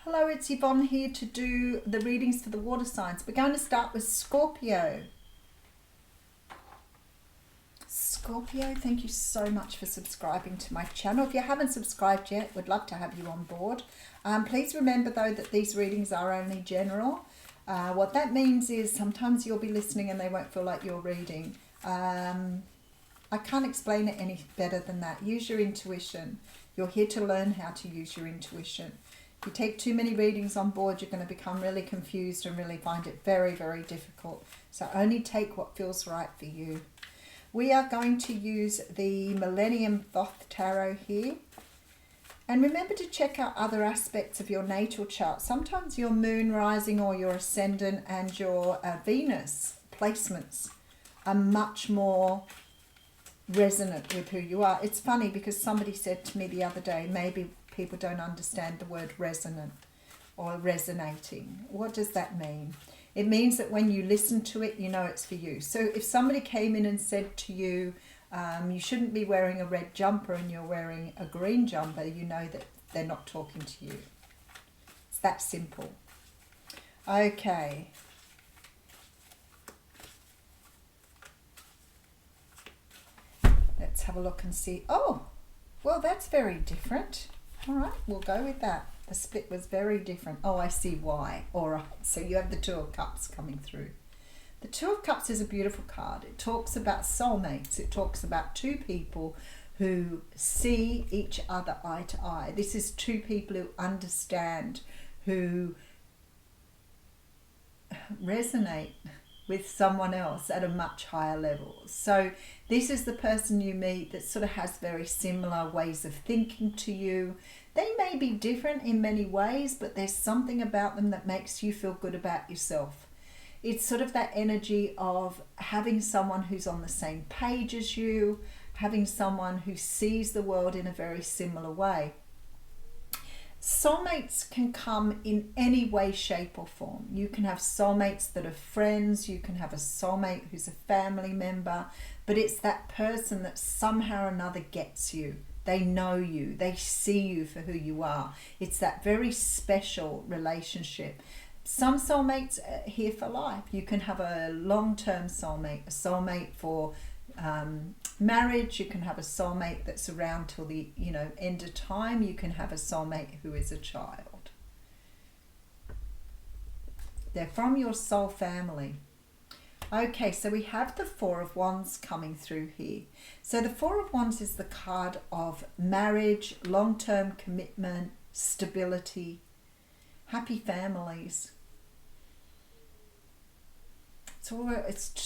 Hello, it's Yvonne here to do the readings for the water signs. We're going to start with Scorpio. Scorpio, thank you so much for subscribing to my channel. If you haven't subscribed yet, would love to have you on board. Please remember though that these readings are only general. What that means is sometimes you'll be listening and they won't feel like you're reading. I can't explain it any better than that. Use your intuition. You're here to learn how to use your intuition. If you take too many readings on board, you're going to become really confused and really find it very, very difficult. So only take what feels right for you. We are going to use the Millennium Thoth Tarot here. And remember to check out other aspects of your natal chart. Sometimes your moon rising or your ascendant and your Venus placements are much more resonant with who you are. It's funny because somebody said to me the other day, maybe people don't understand the word resonant or resonating. What does that mean? It means that when you listen to it, you know it's for you. So if somebody came in and said to you, you shouldn't be wearing a red jumper and you're wearing a green jumper, you know that they're not talking to you. It's that simple. Okay. Let's have a look and see. Oh, well, that's very different. All right, we'll go with that. The split was very different. Oh, I see why. All right, so you have the Two of Cups coming through. The Two of Cups is a beautiful card. It talks about soulmates. It talks about two people who see each other eye to eye. This is two people who understand, who resonate with someone else at a much higher level. So this is the person you meet that sort of has very similar ways of thinking to you. They may be different in many ways, but there's something about them that makes you feel good about yourself. It's sort of that energy of having someone who's on the same page as you, having someone who sees the world in a very similar way. Soulmates can come in any way, shape or form. You can have soulmates that are friends, you can have a soulmate who's a family member, but it's that person that somehow or another gets you. They know you, they see you for who you are. It's that very special relationship. Some soulmates are here for life. You can have a long-term soulmate, a soulmate for marriage. You can have a soulmate that's around till the end of time. You can have a soulmate who is a child. They're from your soul family. Okay, so we have the Four of Wands coming through here. So the Four of Wands is the card of marriage, long-term commitment, stability, happy families. So it's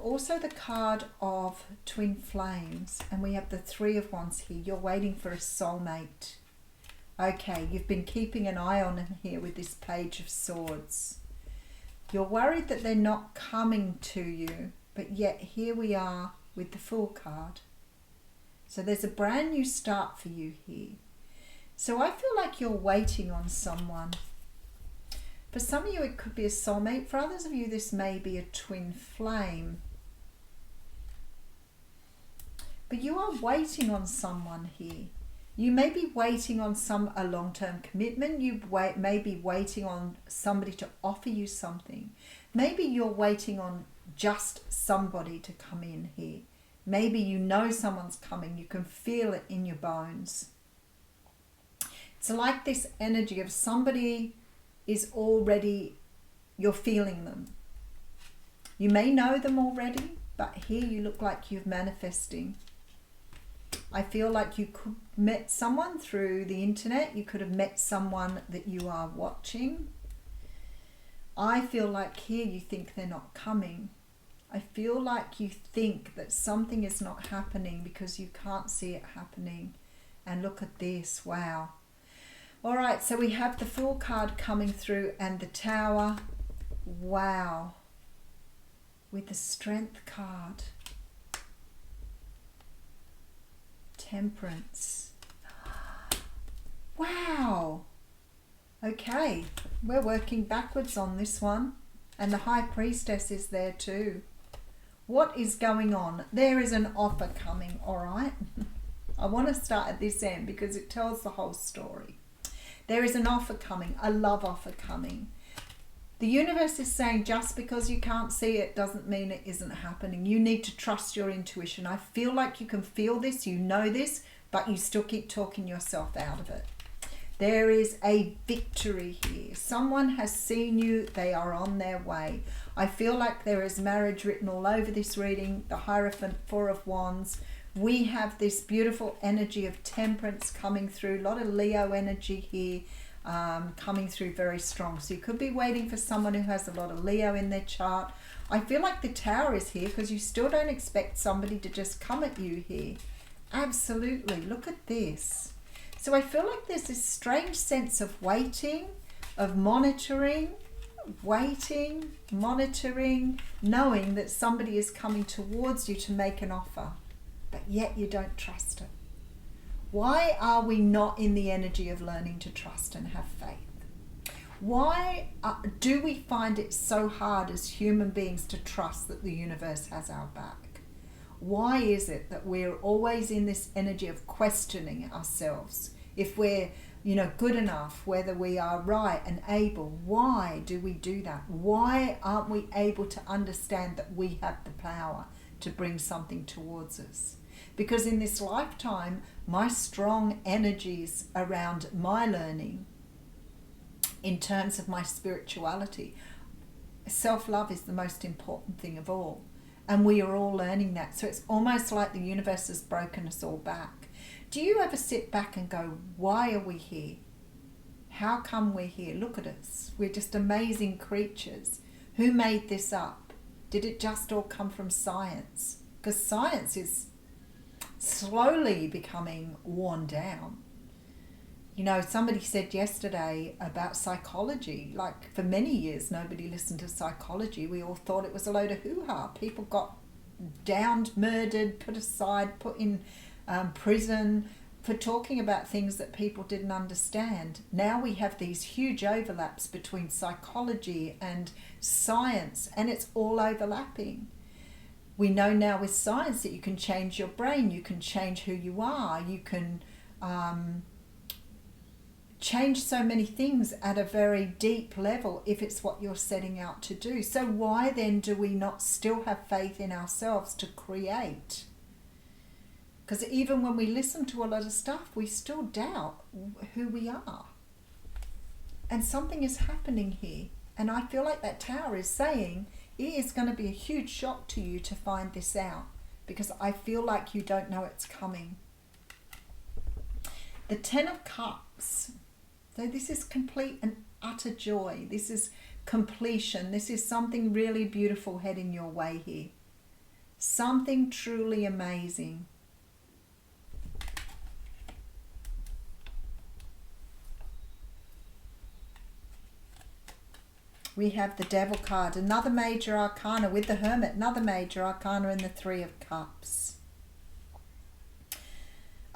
also the card of twin flames, and we have the Three of Wands here. You're waiting for a soulmate. Okay, you've been keeping an eye on him here with this Page of Swords. You're worried that they're not coming to you, but yet here we are with the Fool card. So there's a brand new start for you here. So I feel like you're waiting on someone. For some of you, it could be a soulmate. For others of you, this may be a twin flame. But you are waiting on someone here. You may be waiting on a long-term commitment. You may be waiting on somebody to offer you something. Maybe you're waiting on just somebody to come in here. Maybe you know someone's coming. You can feel it in your bones. It's like this energy of somebody is already, you're feeling them. You may know them already, but here you look like you're manifesting. I feel like you could have met someone through the internet. You could have met someone that you are watching. I feel like here you think they're not coming. I feel like you think that something is not happening because you can't see it happening. And look at this, wow. All right, so we have the Fool card coming through and the Tower. Wow. With the Strength card. Temperance. Wow. Okay, we're working backwards on this one. And the High Priestess is there too. What is going on? There is an offer coming, all right? I want to start at this end because it tells the whole story. There is an offer coming, a love offer coming. The universe is saying just because you can't see it doesn't mean it isn't happening. You need to trust your intuition. I feel like you can feel this, you know this, but you still keep talking yourself out of it. There is a victory here. Someone has seen you. They are on their way. I feel like there is marriage written all over this reading. The Hierophant, Four of Wands. We have this beautiful energy of temperance coming through. A lot of Leo energy here coming through very strong. So you could be waiting for someone who has a lot of Leo in their chart. I feel like the Tower is here because you still don't expect somebody to just come at you here. Absolutely. Look at this. So I feel like there's this strange sense of waiting, of monitoring, knowing that somebody is coming towards you to make an offer, but yet you don't trust it. Why are we not in the energy of learning to trust and have faith? Why do we find it so hard as human beings to trust that the universe has our back? Why is it that we're always in this energy of questioning ourselves? If we're, good enough, whether we are right and able, why do we do that? Why aren't we able to understand that we have the power to bring something towards us? Because in this lifetime, my strong energies around my learning, in terms of my spirituality, self-love is the most important thing of all. And we are all learning that. So it's almost like the universe has broken us all back. Do you ever sit back and go, why are we here? How come we're here? Look at us. We're just amazing creatures. Who made this up? Did it just all come from science? Because science is slowly becoming worn down. Somebody said yesterday about psychology, like for many years nobody listened to psychology. We all thought it was a load of hoo-ha. People got downed, murdered, put aside, put in prison for talking about things that people didn't understand. Now we have these huge overlaps between psychology and science, and it's all overlapping. We know now with science that you can change your brain, you can change who you are, you can change so many things at a very deep level if it's what you're setting out to do. So why then do we not still have faith in ourselves to create? Because even when we listen to a lot of stuff, we still doubt who we are. And something is happening here. And I feel like that Tower is saying it is going to be a huge shock to you to find this out, because I feel like you don't know it's coming. The Ten of Cups. So this is complete and utter joy. This is completion. This is something really beautiful heading your way here. Something truly amazing. We have the Devil card, another major arcana with the Hermit, another major arcana in the Three of Cups.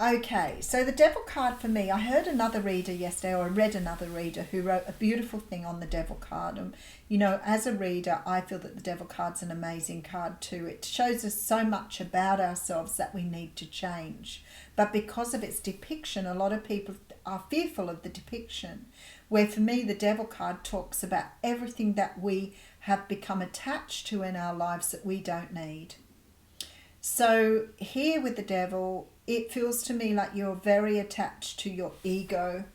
Okay, so the Devil card for me, I heard another reader yesterday, or I read another reader who wrote a beautiful thing on the Devil card. And, as a reader, I feel that the Devil card's an amazing card too. It shows us so much about ourselves that we need to change. But because of its depiction, a lot of people are fearful of the depiction. Where for me, the Devil card talks about everything that we have become attached to in our lives that we don't need. So here with the Devil, it feels to me like you're very attached to your ego.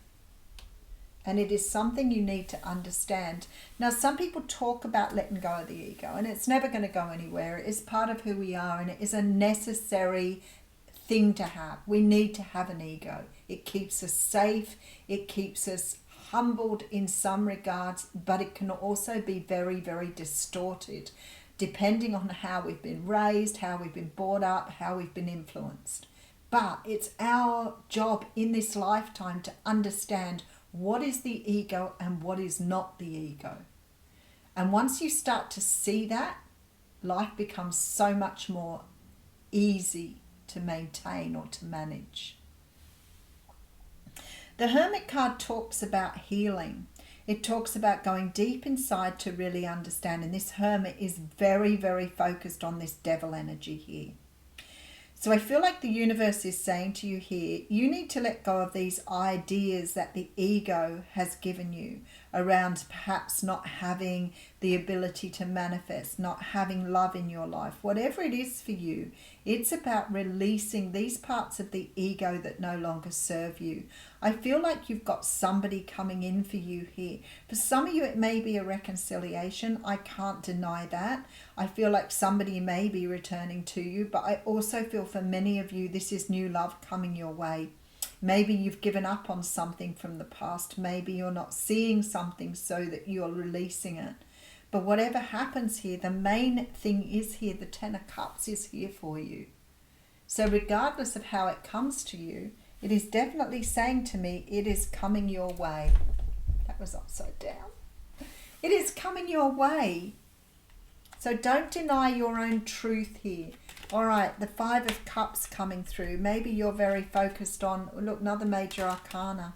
And it is something you need to understand. Now, some people talk about letting go of the ego, and it's never going to go anywhere. It is part of who we are, and it is a necessary thing to have. We need to have an ego. It keeps us safe. It keeps us humbled in some regards, but it can also be very, very distorted, depending on how we've been raised, how we've been brought up, how we've been influenced. But it's our job in this lifetime to understand what is the ego and what is not the ego. And once you start to see that, life becomes so much more easy to maintain or to manage. The Hermit card talks about healing. It talks about going deep inside to really understand. And this Hermit is very, very focused on this Devil energy here. So I feel like the universe is saying to you here, you need to let go of these ideas that the ego has given you around perhaps not having the ability to manifest, not having love in your life. Whatever it is for you, it's about releasing these parts of the ego that no longer serve you. I feel like you've got somebody coming in for you here. For some of you, it may be a reconciliation. I can't deny that. I feel like somebody may be returning to you, but I also feel for many of you, this is new love coming your way. Maybe you've given up on something from the past. Maybe you're not seeing something so that you're releasing it. But whatever happens here, the main thing is here, the Ten of Cups is here for you. So regardless of how it comes to you, it is definitely saying to me, it is coming your way. That was upside down. It is coming your way. So don't deny your own truth here. All right, the Five of Cups coming through. Maybe you're very focused on, look, another major arcana.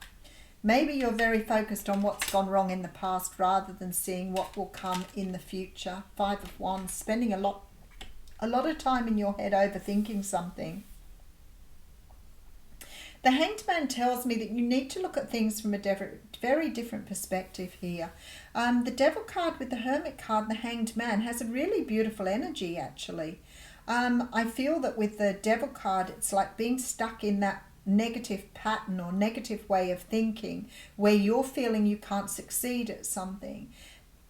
Maybe you're very focused on what's gone wrong in the past rather than seeing what will come in the future. Five of Wands, spending a lot of time in your head overthinking something. The Hanged Man tells me that you need to look at things from a very different perspective here. The Devil card with the Hermit card and the Hanged Man has a really beautiful energy, actually. I feel that with the Devil card, it's like being stuck in that negative pattern or negative way of thinking where you're feeling you can't succeed at something.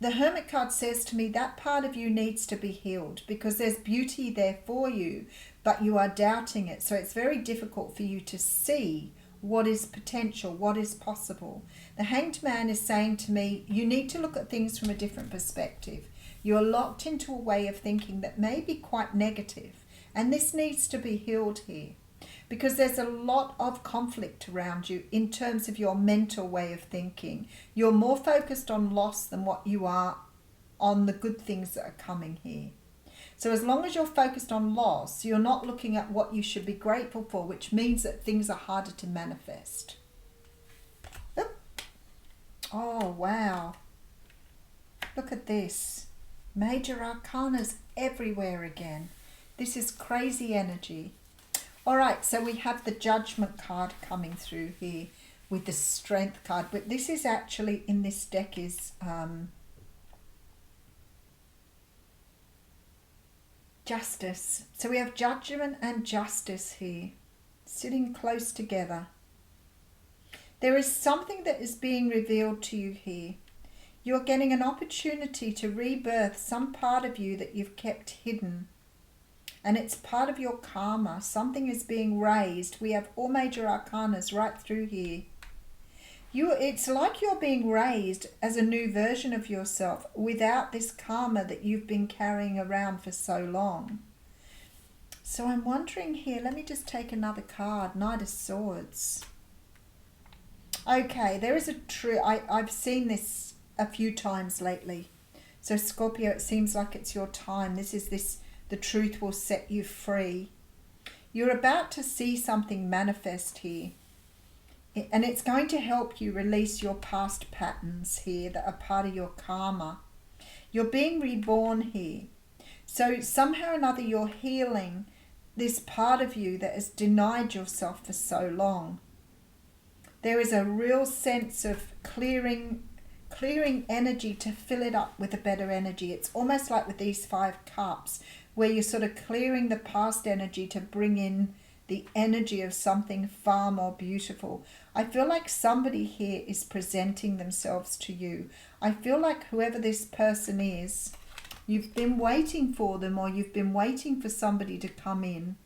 The Hermit card says to me that part of you needs to be healed because there's beauty there for you, but you are doubting it. So it's very difficult for you to see what is potential, what is possible. The Hanged Man is saying to me, you need to look at things from a different perspective. You're locked into a way of thinking that may be quite negative, and this needs to be healed here because there's a lot of conflict around you in terms of your mental way of thinking. You're more focused on loss than what you are on the good things that are coming here. So as long as you're focused on loss, you're not looking at what you should be grateful for, which means that things are harder to manifest. Oop. Oh, wow. Look at this. Major arcanas everywhere again. This is crazy energy. All right, so we have the Judgment card coming through here with the Strength card. But this is actually, in this deck, is Justice. So we have Judgment and Justice here, sitting close together. There is something that is being revealed to you here. You're getting an opportunity to rebirth some part of you that you've kept hidden. And it's part of your karma. Something is being raised. We have all major arcanas right through here. It's like you're being raised as a new version of yourself without this karma that you've been carrying around for so long. So I'm wondering here, let me just take another card. Knight of Swords. Okay, there is a true... I've seen this a few times lately. So Scorpio, it seems like it's your time. The truth will set you free. You're about to see something manifest here. And it's going to help you release your past patterns here that are part of your karma. You're being reborn here. So somehow or another you're healing this part of you that has denied yourself for so long. There is a real sense of clearing energy to fill it up with a better energy. It's almost like with these 5 cups where you're sort of clearing the past energy to bring in the energy of something far more beautiful. I feel like somebody here is presenting themselves to you. I feel like whoever this person is, you've been waiting for them or you've been waiting for somebody to come in.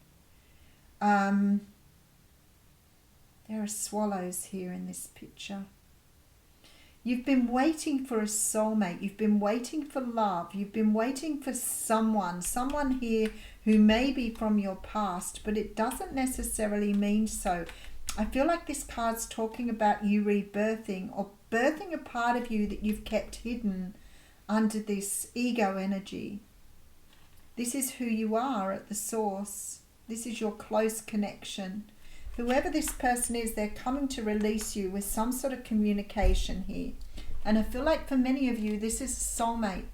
There are swallows here in this picture. You've been waiting for a soulmate. You've been waiting for love. You've been waiting for someone here who may be from your past, but it doesn't necessarily mean so. I feel like this card's talking about you rebirthing or birthing a part of you that you've kept hidden under this ego energy. This is who you are at the source. This is your close connection. Whoever this person is, they're coming to release you with some sort of communication here. And I feel like for many of you, this is a soulmate.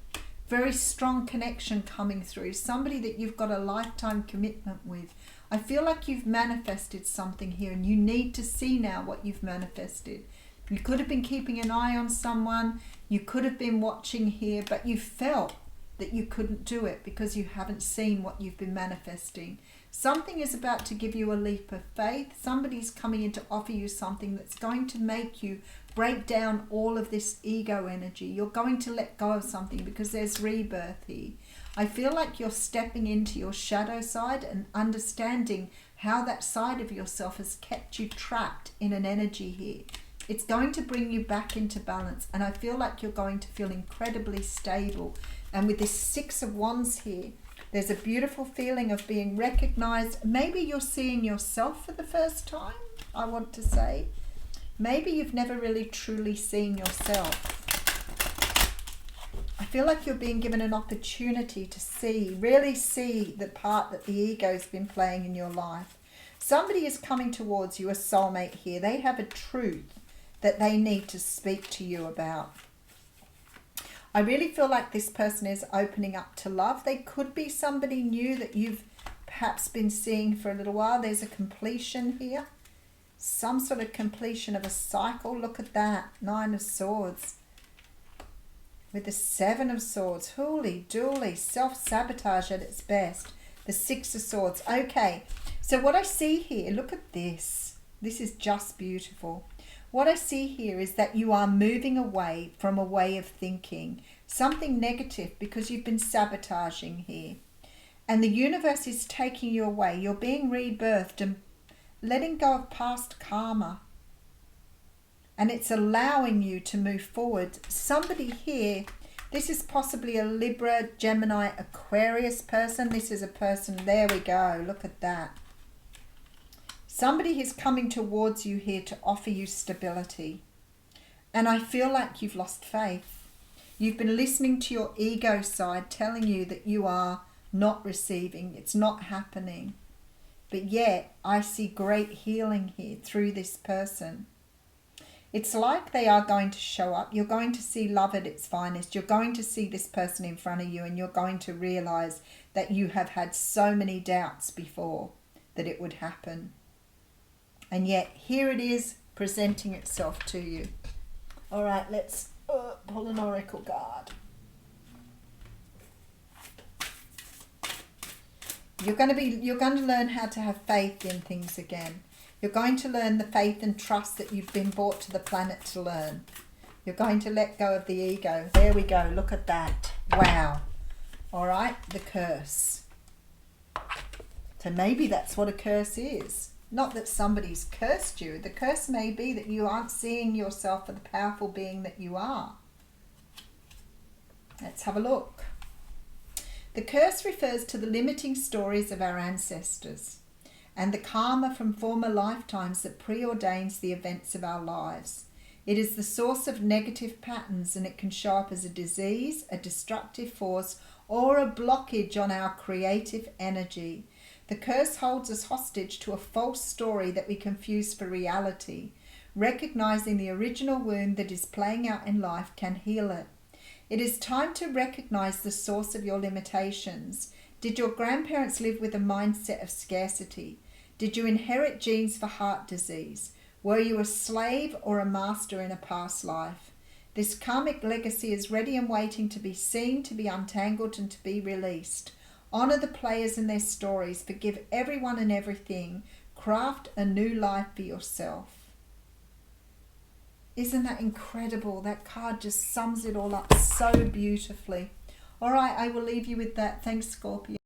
Very strong connection coming through. Somebody that you've got a lifetime commitment with. I feel like you've manifested something here, and you need to see now what you've manifested. You could have been keeping an eye on someone, you could have been watching here, but you felt that you couldn't do it because you haven't seen what you've been manifesting. Something is about to give you a leap of faith. Somebody's coming in to offer you something that's going to make you break down all of this ego energy. You're going to let go of something because there's rebirth here. I feel like you're stepping into your shadow side and understanding how that side of yourself has kept you trapped in an energy here. It's going to bring you back into balance, and I feel like you're going to feel incredibly stable. And with this Six of Wands here, there's a beautiful feeling of being recognized. Maybe you're seeing yourself for the first time, I want to say. Maybe you've never really truly seen yourself. I feel like you're being given an opportunity to see, really see the part that the ego's been playing in your life. Somebody is coming towards you, a soulmate here. They have a truth that they need to speak to you about. I really feel like this person is opening up to love. They could be somebody new that you've perhaps been seeing for a little while. There's a completion here. Some sort of completion of a cycle. Look at that. Nine of Swords. With the Seven of Swords. Holy dooly. Self-sabotage at its best. The Six of Swords. Okay. So what I see here, look at this. This is just beautiful. What I see here is that you are moving away from a way of thinking, something negative, because you've been sabotaging here. And the universe is taking you away. You're being rebirthed and letting go of past karma. And it's allowing you to move forward. Somebody here, this is possibly a Libra, Gemini, Aquarius person. This is a person, there we go, look at that. Somebody is coming towards you here to offer you stability. And I feel like you've lost faith. You've been listening to your ego side telling you that you are not receiving. It's not happening. But yet I see great healing here through this person. It's like they are going to show up. You're going to see love at its finest. You're going to see this person in front of you, and you're going to realize that you have had so many doubts before that it would happen. And yet, here it is presenting itself to you. All right, let's pull an oracle card. You're going to learn how to have faith in things again. You're going to learn the faith and trust that you've been brought to the planet to learn. You're going to let go of the ego. There we go. Look at that. Wow. All right, the curse. So maybe that's what a curse is. Not that somebody's cursed you. The curse may be that you aren't seeing yourself for the powerful being that you are. Let's have a look. The curse refers to the limiting stories of our ancestors and the karma from former lifetimes that preordains the events of our lives. It is the source of negative patterns, and it can show up as a disease, a destructive force, or a blockage on our creative energy. The curse holds us hostage to a false story that we confuse for reality. Recognizing the original wound that is playing out in life can heal it. It is time to recognize the source of your limitations. Did your grandparents live with a mindset of scarcity? Did you inherit genes for heart disease? Were you a slave or a master in a past life? This karmic legacy is ready and waiting to be seen, to be untangled, and to be released. Honor the players and their stories. Forgive everyone and everything. Craft a new life for yourself. Isn't that incredible? That card just sums it all up so beautifully. All right, I will leave you with that. Thanks, Scorpio.